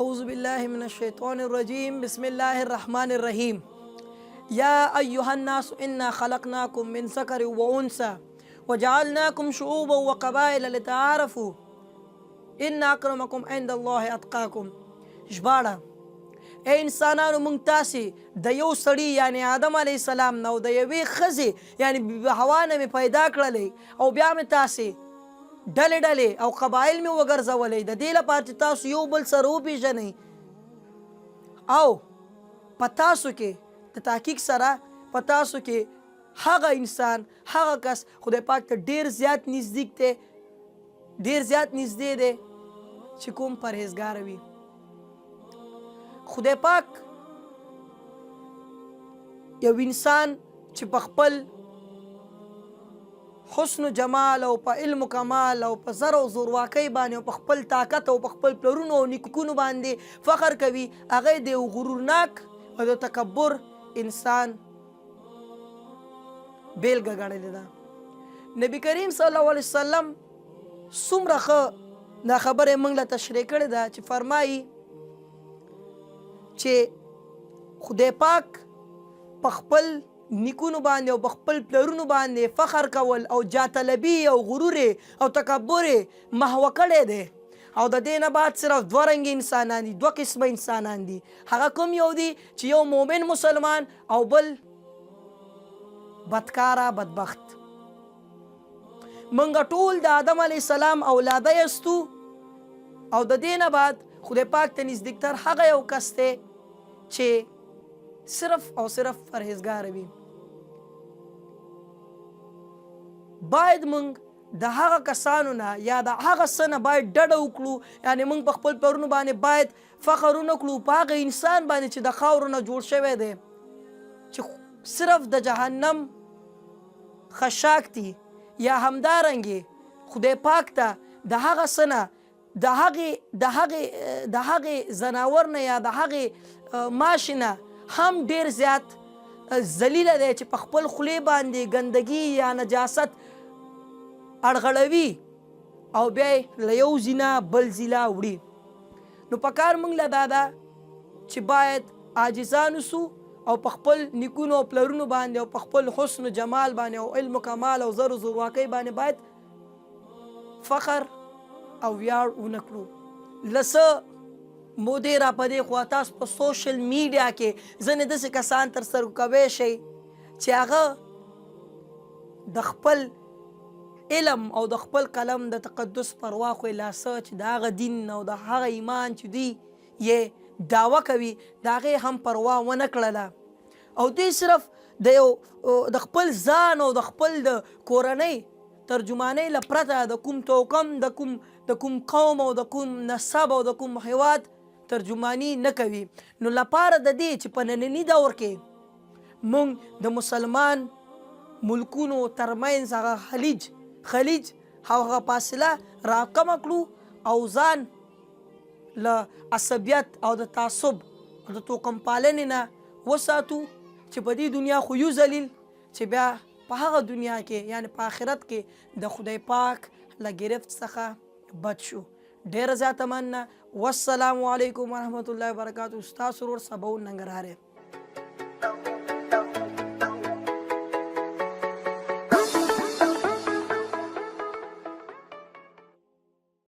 أعوذ بالله من الشيطان الرجيم بسم الله الرحمن الرحيم يا أيها الناس إنا خلقناكم من ذكر وأنثى وجعلناكم شعوبا وقبائل لتعارفوا إن أكرمكم عند الله أتقاكم. ژباړه: اے انسانانو، موږ تاسې د یو سړي یعنی آدم علیه السلام نه او د یوې ښځې یعنی بیبي حوا نه مې پیدا کړلی او بیا مې تاسې ډلې ډلې او قبایل مې وګرځولی د دې لپاره چې تاسو یو بل سره وپېژنئ او په تاسو کې د تحقیق سره په تاسو کې هغه انسان هغه کس خدای پاک ته ډېر زیات نزدیک دی ډېر زیات نږدې دی چې کوم پرهیزګاره وي. خدای پاک یو انسان چې په خپل حسن و جمال او په علم و کمال او په زر او زورواکۍ باندې او په خپل طاقت او په خپل پلرونو او نیکونو باندې فخر کوي، هغه د یو غرورناک او د تکبر انسان بیلګه ګڼلې ده. نبی کریم صلی الله علیه وسلم څومره ښه دا خبره موږ له تشریح کړې ده چې فرمایي چې خدای پاک په خپل نیکونو باندې او په خپل پلرونو باندې فخر کول او جاطلبي او غرور او تکبر محو کړی دی او د دې نه بعد صرف دوه رنګه انسانان دي، دوه قسمه انسانان دي. هغه کوم یو دي چې یو مؤمن مسلمان او بل بدکاره بدبخت. منګه ټول د آدم علیه السلام اولاده یستو او د دې نه بعد خدای پاک ته نزدیکتر هغه یو کس دی چې صرف او صرف پرهیزګاره وي. باید موږ د هغه کسانو نه یا د هغه څه نه باید ډډه وکړو، یعنې موږ په خپل پلرونو باندې باید فخر ونه کړو په هغه انسان باندې چې د خاورو نه جوړ شوی دی چې صرف د جهنم خشاک دي، یا همدارنګې خدای پاک ته د هغه څه نه د هغې ځناور نه یا د هغې ماشي نه هم ډېر زیات ذلیله دی چې په خپل خولې باندې ګندګي یا نجاست اړغړوي او بیا یې له یو ځي نه بل ځي لا وړي. نو په کار موږ له دا ده چې باید عاجزان اوسو او په خپل نیکونو او پلرونو باندې او په خپل حسن و جمال باندې او علم و کمال او زر و زورواکۍ باندې باید فخر او ویاړ ونه کړو. له څه مودې را په دې خوا تاسو په سوشل میډیا کې ځینې داسې کسان ترسره کوی شئ چې هغه د خپل علم او د خپل قلم د تقدس پروا خو یې لا څه چې د هغه دین او د هغه ایمان چې دوی یې دعوه کوي د هغې هم پروا ونه کړله او دوی صرف د خپل ځان او د خپل د کورنۍ ترجمانۍ له پرته د کوم توکم د کوم قوم او د کوم نسب او د کوم هیواد ترجمانی نه کوي. نو لپاره د دې چې په ننني دور کې موږ د مسلمان ملکونو ترمنځ هغه خلیج هغه فاصله راکمه کړو او ځان له عصبیت او د تعصب او د توکم پالنې نه وساتو چې په دې دنیا خو یو ذلیل چې بیا په هغه دنیا کې یعنی په آخرت کې د خدای پاک له گرفت څخه بچ شو. ډېره زیاته مننه. والسلام علیکم ورحمة الله وبرکاتہ. ستاسو ورور سباو ننګرهاری.